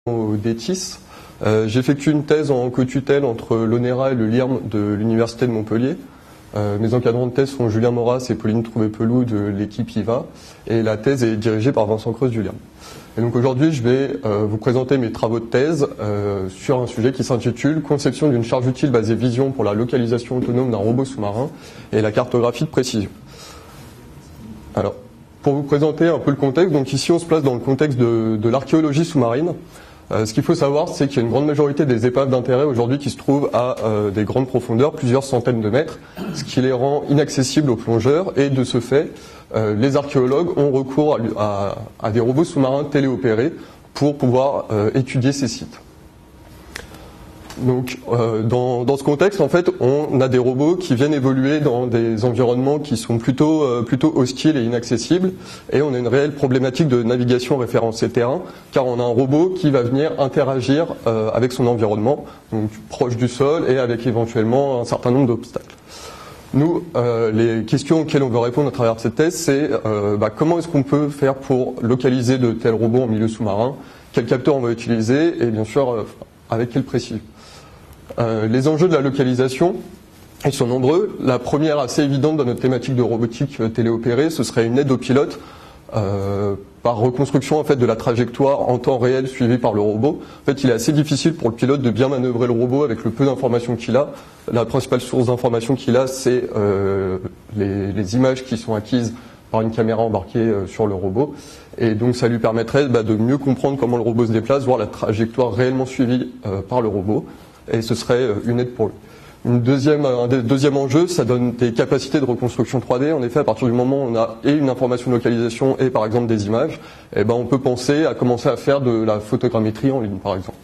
au DETIS. J'effectue une thèse en co-tutelle entre l'ONERA et le LIRM de l'Université de Montpellier. Mes encadrants de thèse sont Julien Moras et Pauline Trouvé-Pelou de l'équipe IVA, et la thèse est dirigée par Vincent Creuse du LIRM. Et donc aujourd'hui, je vais vous présenter mes travaux de thèse sur un sujet qui s'intitule « Conception d'une charge utile basée vision pour la localisation autonome d'un robot sous-marin et la cartographie de précision ». Alors, pour vous présenter un peu le contexte, donc ici on se place dans le contexte de l'archéologie sous-marine. Ce qu'il faut savoir, c'est qu'il y a une grande majorité des épaves d'intérêt aujourd'hui qui se trouvent à des grandes profondeurs, plusieurs centaines de mètres, ce qui les rend inaccessibles aux plongeurs, et de ce fait, les archéologues ont recours à des robots sous-marins téléopérés pour pouvoir étudier ces sites. Donc, dans ce contexte, en fait, on a des robots qui viennent évoluer dans des environnements qui sont plutôt hostiles et inaccessibles, et on a une réelle problématique de navigation référencée terrain, car on a un robot qui va venir interagir avec son environnement, donc proche du sol et avec éventuellement un certain nombre d'obstacles. Nous, les questions auxquelles on veut répondre à travers cette thèse, c'est comment est-ce qu'on peut faire pour localiser de tels robots en milieu sous-marin, quels capteurs on va utiliser, et bien sûr, avec quelle précision. Les enjeux de la localisation, ils sont nombreux. La première, assez évidente dans notre thématique de robotique téléopérée, ce serait une aide au pilote par reconstruction en fait de la trajectoire en temps réel suivie par le robot. En fait, il est assez difficile pour le pilote de bien manœuvrer le robot avec le peu d'informations qu'il a. La principale source d'informations qu'il a, c'est les images qui sont acquises par une caméra embarquée sur le robot. Et donc ça lui permettrait de mieux comprendre comment le robot se déplace, voir la trajectoire réellement suivie par le robot. Et ce serait une aide pour lui. Un deuxième enjeu, ça donne des capacités de reconstruction 3D. En effet, à partir du moment où on a et une information de localisation et par exemple des images, on peut penser à commencer à faire de la photogrammétrie en ligne, par exemple.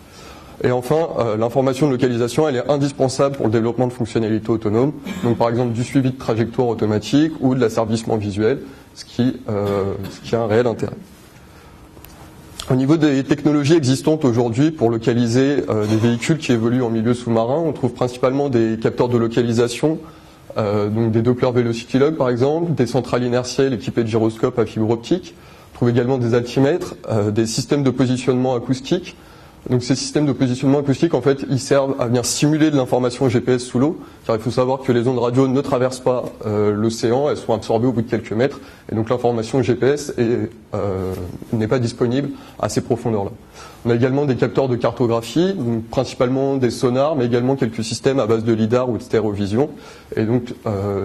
Et enfin, l'information de localisation, elle est indispensable pour le développement de fonctionnalités autonomes, donc par exemple du suivi de trajectoire automatique ou de l'asservissement visuel, ce qui a un réel intérêt. Au niveau des technologies existantes aujourd'hui pour localiser des véhicules qui évoluent en milieu sous-marin, on trouve principalement des capteurs de localisation, donc des Doppler Velocity Log par exemple, des centrales inertielles équipées de gyroscopes à fibre optique. On trouve également des altimètres, des systèmes de positionnement acoustique. Donc ces systèmes de positionnement acoustique, en fait, ils servent à venir simuler de l'information GPS sous l'eau, car il faut savoir que les ondes radio ne traversent pas l'océan, elles sont absorbées au bout de quelques mètres, et donc l'information GPS n'est pas disponible à ces profondeurs-là. On a également des capteurs de cartographie, donc principalement des sonars, mais également quelques systèmes à base de lidar ou de stéréovision. Et donc,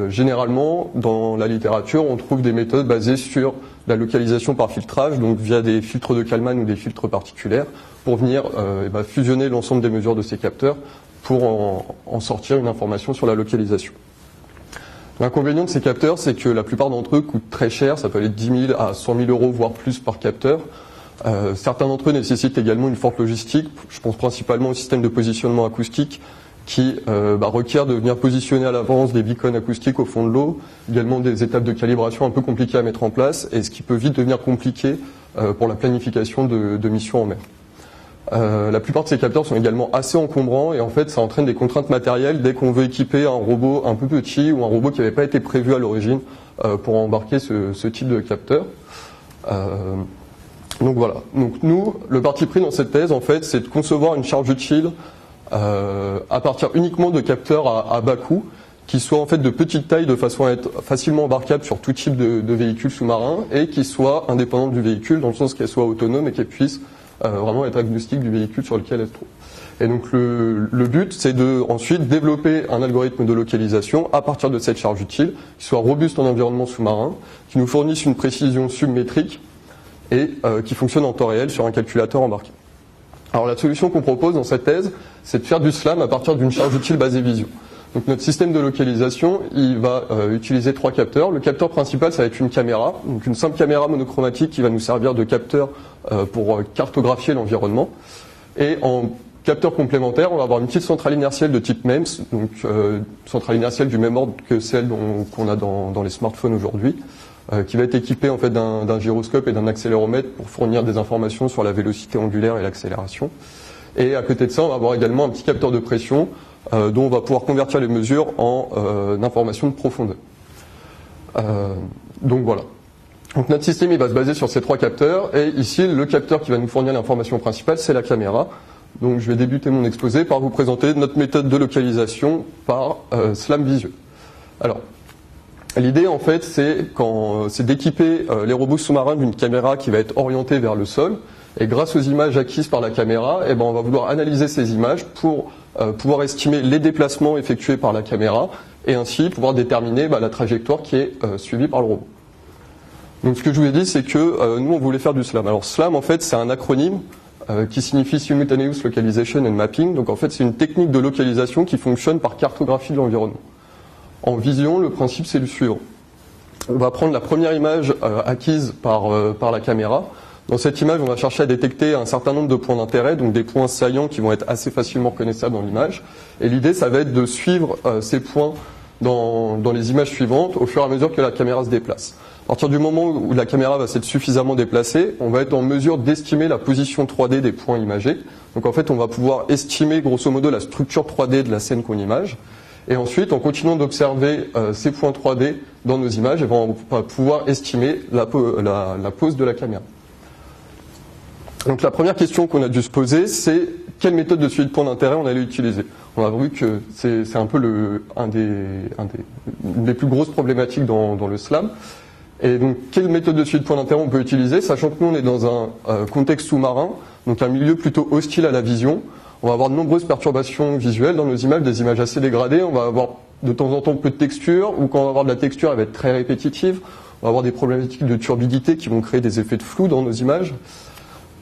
généralement, dans la littérature, on trouve des méthodes basées sur la localisation par filtrage, donc via des filtres de Kalman ou des filtres particulaires, pour venir fusionner l'ensemble des mesures de ces capteurs pour en sortir une information sur la localisation. L'inconvénient de ces capteurs, c'est que la plupart d'entre eux coûtent très cher, ça peut aller de 10 000 à 100 000 euros, voire plus par capteur. Certains d'entre eux nécessitent également une forte logistique, je pense principalement au système de positionnement acoustique qui requiert de venir positionner à l'avance des beacons acoustiques au fond de l'eau, également des étapes de calibration un peu compliquées à mettre en place, et ce qui peut vite devenir compliqué pour la planification de missions en mer. La plupart de ces capteurs sont également assez encombrants et en fait ça entraîne des contraintes matérielles dès qu'on veut équiper un robot un peu petit ou un robot qui n'avait pas été prévu à l'origine pour embarquer ce type de capteur. Donc voilà. Donc nous, le parti pris dans cette thèse en fait, c'est de concevoir une charge utile à partir uniquement de capteurs à bas coût qui soient en fait de petite taille de façon à être facilement embarquables sur tout type de véhicule sous-marin et qui soient indépendantes du véhicule dans le sens qu'elles soient autonomes et qu'elles puissent vraiment être agnostique du véhicule sur lequel elle se trouve. Et donc le but, c'est de ensuite développer un algorithme de localisation à partir de cette charge utile, qui soit robuste en environnement sous-marin, qui nous fournisse une précision submétrique et qui fonctionne en temps réel sur un calculateur embarqué. Alors la solution qu'on propose dans cette thèse, c'est de faire du SLAM à partir d'une charge utile basée vision. Donc notre système de localisation, il va utiliser 3 capteurs. Le capteur principal, ça va être une caméra, donc une simple caméra monochromatique qui va nous servir de capteur pour cartographier l'environnement. Et en capteur complémentaire, on va avoir une petite centrale inertielle de type MEMS, donc centrale inertielle du même ordre que celle qu'on a dans les smartphones aujourd'hui, qui va être équipée en fait d'un gyroscope et d'un accéléromètre pour fournir des informations sur la vélocité angulaire et l'accélération. Et à côté de ça, on va avoir également un petit capteur de pression dont on va pouvoir convertir les mesures en informations de profondeur. Donc voilà. Donc notre système il va se baser sur ces 3 capteurs, et ici le capteur qui va nous fournir l'information principale, c'est la caméra. Donc je vais débuter mon exposé par vous présenter notre méthode de localisation par SLAM Visual. Alors, l'idée en fait c'est d'équiper les robots sous-marins d'une caméra qui va être orientée vers le sol, et grâce aux images acquises par la caméra, eh ben, on va vouloir analyser ces images pour pouvoir estimer les déplacements effectués par la caméra, et ainsi pouvoir déterminer la trajectoire qui est suivie par le robot. Donc ce que je vous ai dit, c'est que nous on voulait faire du SLAM. Alors SLAM en fait c'est un acronyme qui signifie Simultaneous Localization and Mapping. Donc en fait c'est une technique de localisation qui fonctionne par cartographie de l'environnement. En vision, le principe c'est le suivant. On va prendre la première image acquise par la caméra. Dans cette image, on va chercher à détecter un certain nombre de points d'intérêt, donc des points saillants qui vont être assez facilement reconnaissables dans l'image. Et l'idée, ça va être de suivre ces points dans les images suivantes au fur et à mesure que la caméra se déplace. À partir du moment où la caméra va s'être suffisamment déplacée, on va être en mesure d'estimer la position 3D des points imagés. Donc en fait, on va pouvoir estimer grosso modo la structure 3D de la scène qu'on image. Et ensuite, en continuant d'observer ces points 3D dans nos images, on va pouvoir estimer la pose de la caméra. Donc la première question qu'on a dû se poser, c'est quelle méthode de suivi de points d'intérêt on allait utiliser. On a vu que c'est un peu une des plus grosses problématiques dans le SLAM. Et donc, quelle méthode de suivi de points d'intérêt on peut utiliser, sachant que nous, on est dans un contexte sous-marin, donc un milieu plutôt hostile à la vision. On va avoir de nombreuses perturbations visuelles dans nos images, des images assez dégradées. On va avoir de temps en temps peu de texture, ou quand on va avoir de la texture, elle va être très répétitive. On va avoir des problématiques de turbidité qui vont créer des effets de flou dans nos images.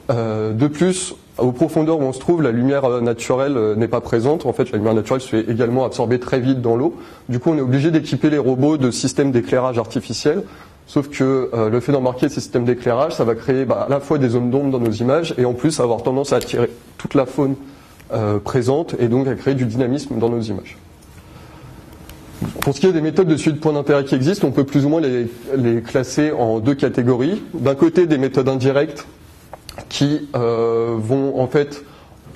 De plus, aux profondeurs où on se trouve, la lumière naturelle n'est pas présente. En fait, la lumière naturelle se fait également absorber très vite dans l'eau. Du coup, on est obligé d'équiper les robots de systèmes d'éclairage artificiel. Sauf que le fait d'embarquer ces systèmes d'éclairage, ça va créer à la fois des zones d'ombre dans nos images, et en plus, ça va avoir tendance à attirer toute la faune présente, et donc à créer du dynamisme dans nos images. Pour ce qui est des méthodes de suivi de points d'intérêt qui existent, on peut plus ou moins les classer en 2 catégories. D'un côté, des méthodes indirectes qui vont en fait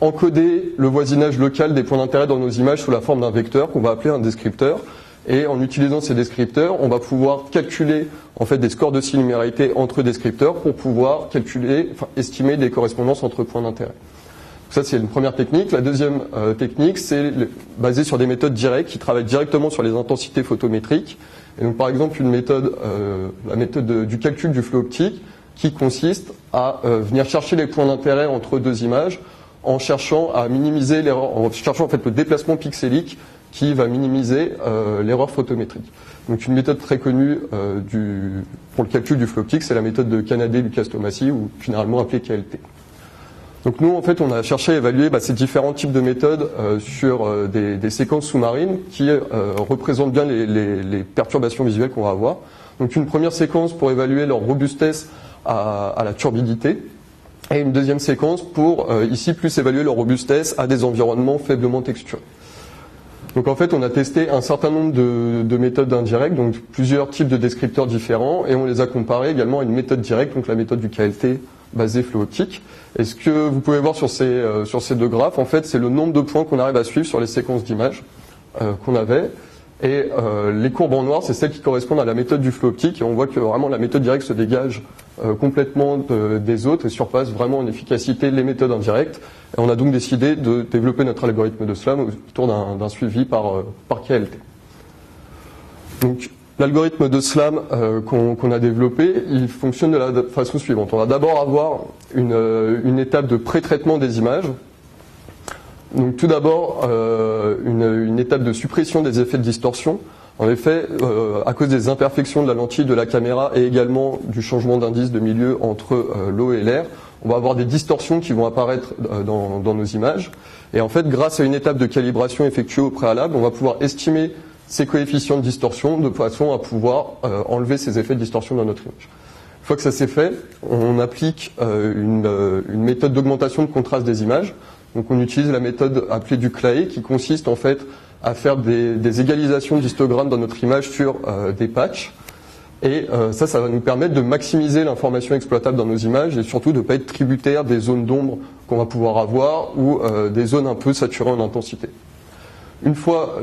encoder le voisinage local des points d'intérêt dans nos images sous la forme d'un vecteur qu'on va appeler un descripteur. Et en utilisant ces descripteurs, on va pouvoir calculer en fait des scores de similarité entre descripteurs pour pouvoir estimer des correspondances entre points d'intérêt. Ça, c'est une première technique. La deuxième technique, c'est basée sur des méthodes directes qui travaillent directement sur les intensités photométriques. Et donc, par exemple, une méthode, la méthode du calcul du flux optique, qui consiste à venir chercher les points d'intérêt entre 2 images en cherchant à minimiser l'erreur, en cherchant en fait le déplacement pixélique qui va minimiser l'erreur photométrique. Donc une méthode très connue pour le calcul du flux optique, c'est la méthode de Canadé-Lucas-Thomasy, ou généralement appelée KLT. Donc nous, en fait, on a cherché à évaluer ces différents types de méthodes sur des séquences sous-marines qui représentent bien les perturbations visuelles qu'on va avoir. Donc une première séquence pour évaluer leur robustesse à la turbidité, et une deuxième séquence pour, ici, plus évaluer leur robustesse à des environnements faiblement texturés. Donc en fait, on a testé un certain nombre de méthodes indirectes, donc plusieurs types de descripteurs différents, et on les a comparés également à une méthode directe, donc la méthode du KLT basée flux optique. Et ce que vous pouvez voir sur ces 2 graphes, en fait, c'est le nombre de points qu'on arrive à suivre sur les séquences d'images qu'on avait. Et les courbes en noir, c'est celles qui correspondent à la méthode du flux optique. Et on voit que vraiment la méthode directe se dégage complètement des autres et surpasse vraiment en efficacité les méthodes indirectes. Et on a donc décidé de développer notre algorithme de SLAM autour d'un suivi par KLT. Donc l'algorithme de SLAM qu'on a développé, il fonctionne de la façon suivante. On va d'abord avoir une étape de pré-traitement des images. Donc tout d'abord, une étape de suppression des effets de distorsion. En effet, à cause des imperfections de la lentille de la caméra et également du changement d'indice de milieu entre l'eau et l'air, on va avoir des distorsions qui vont apparaître dans nos images. Et en fait, grâce à une étape de calibration effectuée au préalable, on va pouvoir estimer ces coefficients de distorsion de façon à pouvoir enlever ces effets de distorsion dans notre image. Une fois que ça s'est fait, on applique une méthode d'augmentation de contraste des images. Donc on utilise la méthode appelée du clay, qui consiste en fait à faire des égalisations d'histogrammes dans notre image sur des patchs. Et ça va nous permettre de maximiser l'information exploitable dans nos images et surtout de ne pas être tributaire des zones d'ombre qu'on va pouvoir avoir ou des zones un peu saturées en intensité. Une fois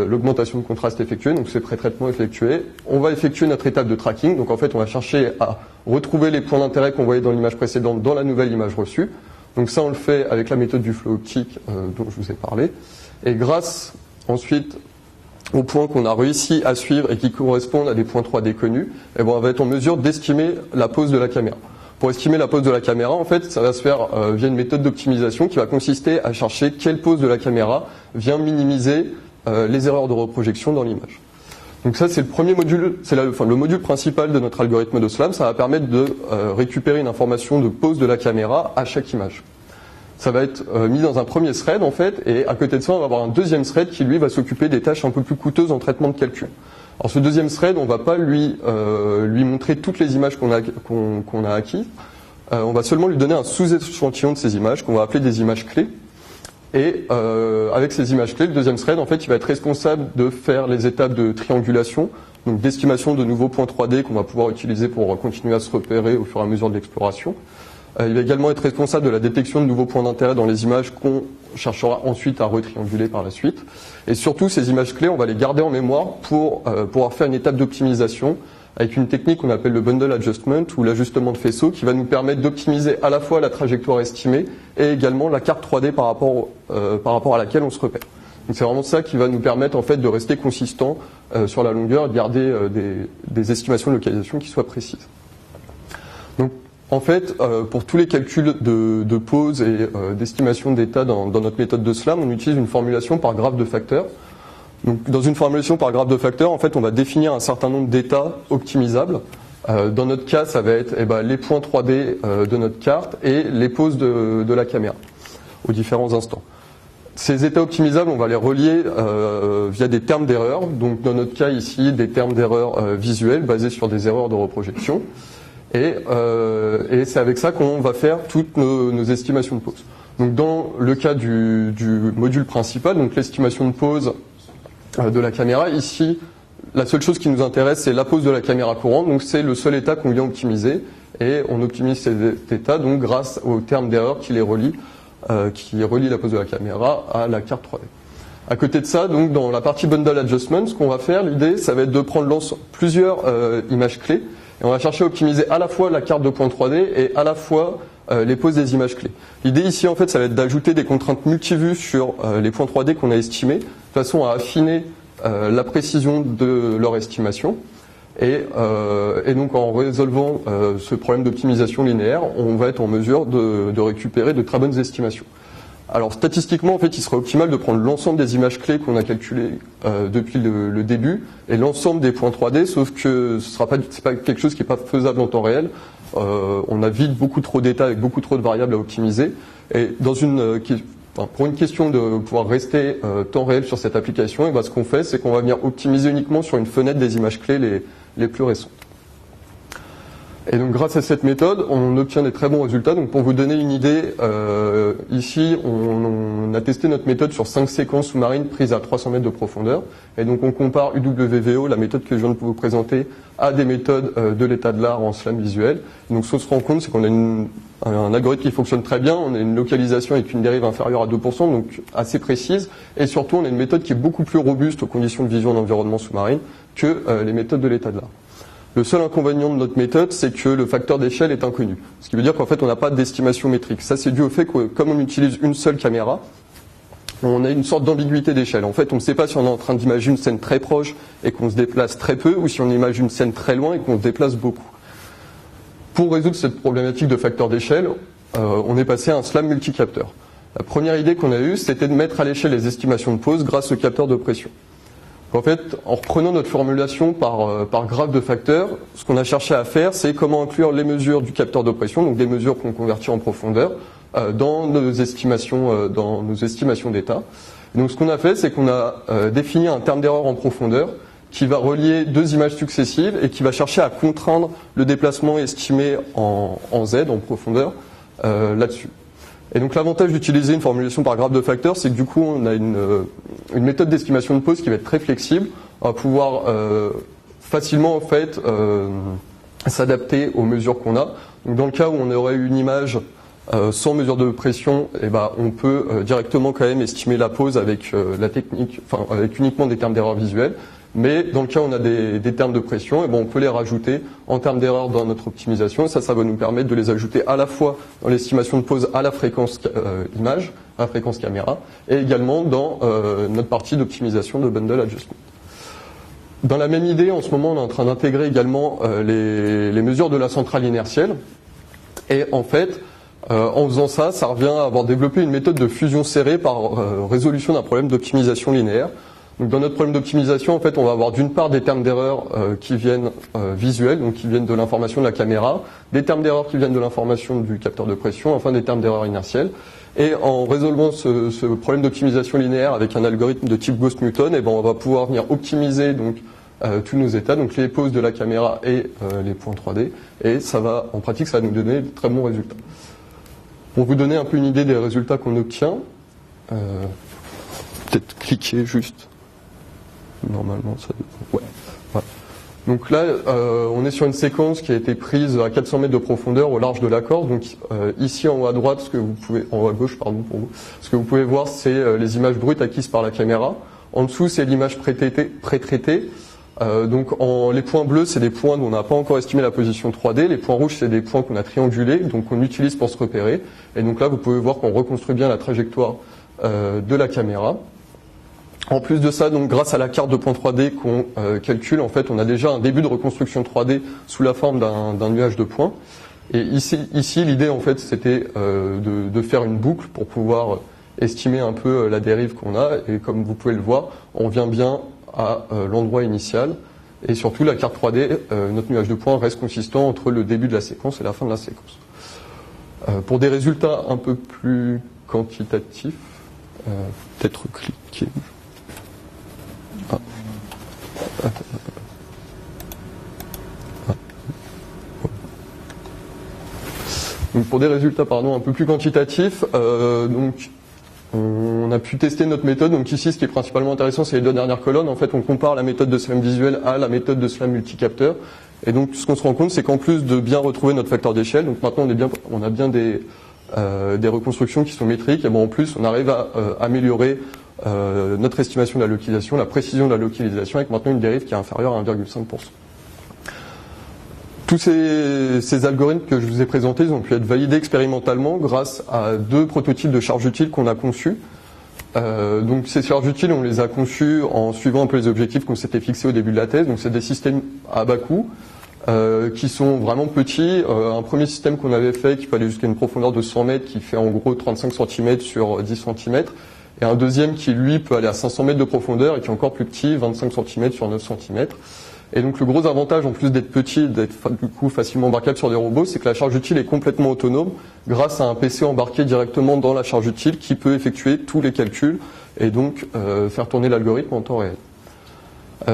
l'augmentation de contraste effectuée, donc ce pré-traitement effectué, on va effectuer notre étape de tracking. Donc en fait, on va chercher à retrouver les points d'intérêt qu'on voyait dans l'image précédente dans la nouvelle image reçue. Donc ça, on le fait avec la méthode du flot optique dont je vous ai parlé. Et grâce ensuite aux points qu'on a réussi à suivre et qui correspondent à des points 3D connus, et bon, on va être en mesure d'estimer la pose de la caméra. Pour estimer la pose de la caméra, en fait, ça va se faire via une méthode d'optimisation qui va consister à chercher quelle pose de la caméra vient minimiser les erreurs de reprojection dans l'image. Donc ça, c'est le premier module, c'est le module principal de notre algorithme de SLAM. Ça va permettre de récupérer une information de pose de la caméra à chaque image. Ça va être mis dans un premier thread, en fait, et à côté de ça, on va avoir un deuxième thread qui, lui, va s'occuper des tâches un peu plus coûteuses en traitement de calcul. Alors ce deuxième thread, on ne va pas lui montrer toutes les images qu'on a acquises. On va seulement lui donner un sous-échantillon de ces images qu'on va appeler des images clés. Et avec ces images clés, le deuxième thread, en fait, il va être responsable de faire les étapes de triangulation, donc d'estimation de nouveaux points 3D qu'on va pouvoir utiliser pour continuer à se repérer au fur et à mesure de l'exploration. Il va également être responsable de la détection de nouveaux points d'intérêt dans les images qu'on cherchera ensuite à retrianguler par la suite. Et surtout, ces images clés, on va les garder en mémoire pour pouvoir faire une étape d'optimisation avec une technique qu'on appelle le bundle adjustment ou l'ajustement de faisceau qui va nous permettre d'optimiser à la fois la trajectoire estimée et également la carte 3D par rapport à laquelle on se repère. Donc c'est vraiment ça qui va nous permettre en fait de rester consistant sur la longueur et de garder des estimations de localisation qui soient précises. Donc, en fait, pour tous les calculs de pose et d'estimation d'état dans notre méthode de SLAM, on utilise une formulation par graphe de facteurs. Donc, dans une formulation par graphe de facteurs, en fait, on va définir un certain nombre d'états optimisables. Dans notre cas, ça va être les points 3D de notre carte et les poses de la caméra aux différents instants. Ces états optimisables, on va les relier via des termes d'erreur. Donc, dans notre cas ici, des termes d'erreur visuels basés sur des erreurs de reprojection. Et c'est avec ça qu'on va faire toutes nos estimations de pose. Donc dans le cas du module principal, donc l'estimation de pose de la caméra, ici, la seule chose qui nous intéresse, c'est la pose de la caméra courante. Donc c'est le seul état qu'on vient optimiser. Et on optimise cet état donc grâce au terme d'erreur qui relie la pose de la caméra à la carte 3D. À côté de ça, donc dans la partie bundle adjustment, ce qu'on va faire, l'idée, ça va être de prendre plusieurs images clés. Et on va chercher à optimiser à la fois la carte de points 3D et à la fois les poses des images clés. L'idée ici, en fait, ça va être d'ajouter des contraintes multivues sur les points 3D qu'on a estimés, de façon à affiner la précision de leur estimation. Et donc, en résolvant ce problème d'optimisation linéaire, on va être en mesure de récupérer de très bonnes estimations. Alors statistiquement, en fait, il serait optimal de prendre l'ensemble des images clés qu'on a calculées depuis le début et l'ensemble des points 3D, sauf que c'est pas quelque chose qui n'est pas faisable en temps réel. On a vite beaucoup trop d'états avec beaucoup trop de variables à optimiser. Et pour une question de pouvoir rester temps réel sur cette application, et ce qu'on fait, c'est qu'on va venir optimiser uniquement sur une fenêtre des images clés les plus récentes. Et donc grâce à cette méthode, on obtient des très bons résultats. Donc pour vous donner une idée, ici on a testé notre méthode sur 5 séquences sous-marines prises à 300 mètres de profondeur. Et donc on compare UWVO, la méthode que je viens de vous présenter, à des méthodes de l'état de l'art en SLAM visuel. Et donc ce qu'on se rend compte, c'est qu'on a un algorithme qui fonctionne très bien, on a une localisation avec une dérive inférieure à 2%, donc assez précise. Et surtout on a une méthode qui est beaucoup plus robuste aux conditions de vision d'environnement sous-marine que les méthodes de l'état de l'art. Le seul inconvénient de notre méthode, c'est que le facteur d'échelle est inconnu. Ce qui veut dire qu'en fait, on n'a pas d'estimation métrique. Ça, c'est dû au fait que, comme on utilise une seule caméra, on a une sorte d'ambiguïté d'échelle. En fait, on ne sait pas si on est en train d'imaginer une scène très proche et qu'on se déplace très peu, ou si on imagine une scène très loin et qu'on se déplace beaucoup. Pour résoudre cette problématique de facteur d'échelle, on est passé à un SLAM multicapteur. La première idée qu'on a eue, c'était de mettre à l'échelle les estimations de pose grâce au capteur de pression. En fait, en reprenant notre formulation par graphe de facteurs, ce qu'on a cherché à faire, c'est comment inclure les mesures du capteur de pression, donc des mesures qu'on convertit en profondeur, dans nos estimations d'état. Donc ce qu'on a fait, c'est qu'on a défini un terme d'erreur en profondeur qui va relier deux images successives et qui va chercher à contraindre le déplacement estimé en Z, en profondeur, là-dessus. Et donc l'avantage d'utiliser une formulation par graphe de facteurs, c'est que du coup on a une méthode d'estimation de pose qui va être très flexible. On va pouvoir facilement en fait s'adapter aux mesures qu'on a. Donc dans le cas où on aurait une image sans mesure de pression, on peut directement quand même estimer la pose avec la technique, avec uniquement des termes d'erreur visuelle. Mais dans le cas où on a des termes de pression, on peut les rajouter en termes d'erreur dans notre optimisation. Et ça va nous permettre de les ajouter à la fois dans l'estimation de pose à la fréquence image, à la fréquence caméra, et également dans notre partie d'optimisation de bundle adjustment. Dans la même idée, en ce moment, on est en train d'intégrer également les mesures de la centrale inertielle. Et en fait, en faisant ça, ça revient à avoir développé une méthode de fusion serrée par résolution d'un problème d'optimisation linéaire. Donc dans notre problème d'optimisation, en fait, on va avoir d'une part des termes d'erreur qui viennent visuels, donc qui viennent de l'information de la caméra, des termes d'erreur qui viennent de l'information du capteur de pression, enfin des termes d'erreur inertielle. Et en résolvant ce problème d'optimisation linéaire avec un algorithme de type Gauss-Newton, on va pouvoir venir optimiser donc tous nos états, donc les poses de la caméra et les points 3D. Et ça va, en pratique, ça va nous donner de très bons résultats. Pour vous donner un peu une idée des résultats qu'on obtient, peut-être cliquer juste. Normalement, ça. Ouais. Voilà. Donc là, on est sur une séquence qui a été prise à 400 mètres de profondeur au large de la corde. Donc ici en haut à droite, en haut à gauche, pardon pour vous, ce que vous pouvez voir, c'est les images brutes acquises par la caméra. En dessous, c'est l'image pré-traitée. Donc les points bleus, c'est des points dont on n'a pas encore estimé la position 3D. Les points rouges, c'est des points qu'on a triangulés, donc qu'on utilise pour se repérer. Et donc là, vous pouvez voir qu'on reconstruit bien la trajectoire de la caméra. En plus de ça, donc grâce à la carte de points 3D qu'on calcule, en fait, on a déjà un début de reconstruction 3D sous la forme d'un nuage de points. Et ici, l'idée, en fait, c'était de faire une boucle pour pouvoir estimer un peu la dérive qu'on a. Et comme vous pouvez le voir, on vient bien à l'endroit initial. Et surtout, la carte 3D, notre nuage de points reste consistant entre le début de la séquence et la fin de la séquence. Pour des résultats un peu plus quantitatifs, peut-être cliquer. Donc pour des résultats un peu plus quantitatifs, donc on a pu tester notre méthode. Donc ici, ce qui est principalement intéressant, c'est les deux dernières colonnes. En fait, on compare la méthode de SLAM visuel à la méthode de SLAM multicapteur. Et donc, ce qu'on se rend compte, c'est qu'en plus de bien retrouver notre facteur d'échelle, donc maintenant on a bien des reconstructions qui sont métriques. Et en plus, on arrive à améliorer notre estimation de la localisation, la précision de la localisation, avec maintenant une dérive qui est inférieure à 1,5%. Tous ces algorithmes que je vous ai présentés, ils ont pu être validés expérimentalement grâce à deux prototypes de charges utiles qu'on a conçus. Donc ces charges utiles, on les a conçus en suivant un peu les objectifs qu'on s'était fixés au début de la thèse. Donc c'est des systèmes à bas coût qui sont vraiment petits. Un premier système qu'on avait fait qui peut aller jusqu'à une profondeur de 100 mètres, qui fait en gros 35 cm sur 10 cm. Et un deuxième qui, lui, peut aller à 500 mètres de profondeur et qui est encore plus petit, 25 cm sur 9 cm. Et donc le gros avantage, en plus d'être petit, d'être du coup facilement embarquable sur des robots, c'est que la charge utile est complètement autonome grâce à un PC embarqué directement dans la charge utile qui peut effectuer tous les calculs et donc faire tourner l'algorithme en temps réel.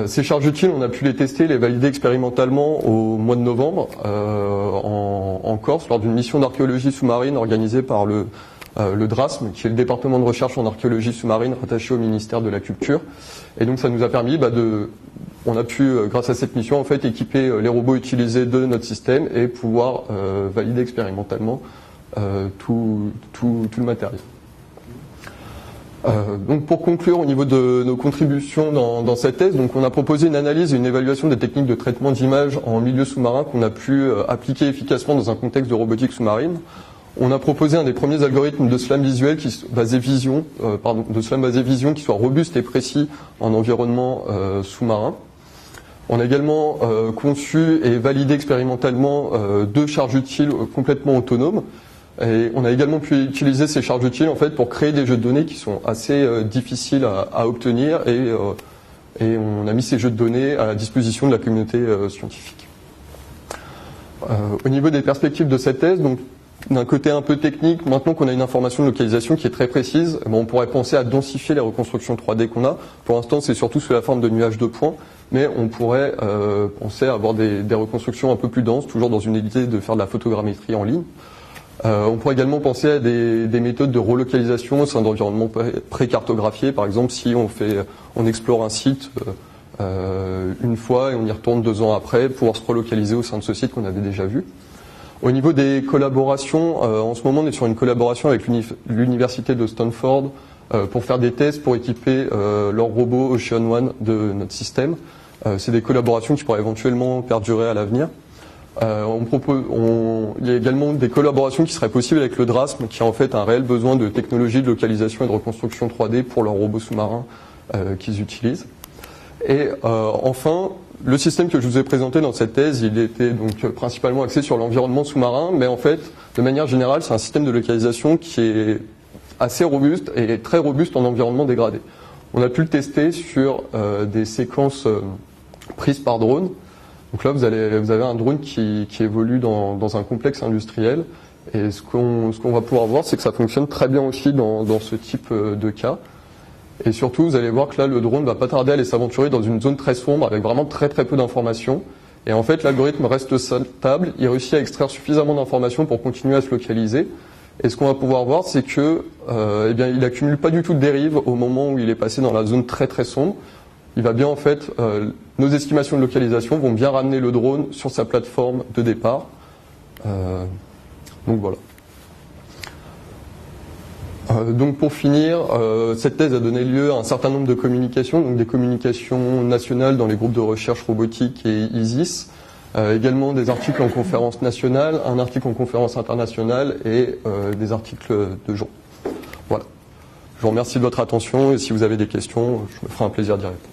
Ces charges utiles, on a pu les tester, les valider expérimentalement au mois de novembre en Corse lors d'une mission d'archéologie sous-marine organisée par le DRASM, qui est le département de recherche en archéologie sous-marine rattaché au ministère de la Culture. Et donc ça nous a permis on a pu, grâce à cette mission, en fait, équiper les robots utilisés de notre système et pouvoir valider expérimentalement tout le matériel. Donc pour conclure au niveau de nos contributions dans cette thèse, donc on a proposé une analyse et une évaluation des techniques de traitement d'images en milieu sous-marin qu'on a pu appliquer efficacement dans un contexte de robotique sous-marine. On a proposé un des premiers algorithmes de SLAM visuel basé vision qui soit robuste et précis en environnement sous-marin. On a également conçu et validé expérimentalement deux charges utiles complètement autonomes. Et on a également pu utiliser ces charges utiles en fait pour créer des jeux de données qui sont assez difficiles à obtenir et on a mis ces jeux de données à la disposition de la communauté scientifique. Au niveau des perspectives de cette thèse, donc d'un côté un peu technique, maintenant qu'on a une information de localisation qui est très précise, on pourrait penser à densifier les reconstructions 3D qu'on a. Pour l'instant, c'est surtout sous la forme de nuages de points, mais on pourrait penser à avoir des reconstructions un peu plus denses, toujours dans une idée de faire de la photogrammétrie en ligne. On pourrait également penser à des méthodes de relocalisation au sein d'environnements pré-cartographiés. Par exemple, si on explore un site une fois et on y retourne 2 ans après, pouvoir se relocaliser au sein de ce site qu'on avait déjà vu. Au niveau des collaborations, en ce moment on est sur une collaboration avec l'université de Stanford pour faire des tests pour équiper leur robot Ocean One de notre système. C'est des collaborations qui pourraient éventuellement perdurer à l'avenir. Il y a également des collaborations qui seraient possibles avec le DRASM, qui a en fait un réel besoin de technologies de localisation et de reconstruction 3D pour leurs robots sous-marins qu'ils utilisent. Et enfin, le système que je vous ai présenté dans cette thèse, il était donc principalement axé sur l'environnement sous-marin, mais en fait, de manière générale, c'est un système de localisation qui est assez robuste et très robuste en environnement dégradé. On a pu le tester sur des séquences prises par drone. Donc là, vous avez un drone qui évolue dans un complexe industriel. Et ce qu'on va pouvoir voir, c'est que ça fonctionne très bien aussi dans ce type de cas. Et surtout, vous allez voir que là, le drone va pas tarder à aller s'aventurer dans une zone très sombre avec vraiment très très peu d'informations. Et en fait, l'algorithme reste stable. Il réussit à extraire suffisamment d'informations pour continuer à se localiser. Et ce qu'on va pouvoir voir, c'est que, eh bien, il accumule pas du tout de dérive au moment où il est passé dans la zone très très sombre. Il va bien en fait, nos estimations de localisation vont bien ramener le drone sur sa plateforme de départ. Donc voilà. Donc pour finir, cette thèse a donné lieu à un certain nombre de communications, donc des communications nationales dans les groupes de recherche robotique et ISIS, également des articles en conférence nationale, un article en conférence internationale et des articles de journaux. Voilà. Je vous remercie de votre attention et si vous avez des questions, je me ferai un plaisir d'y répondre.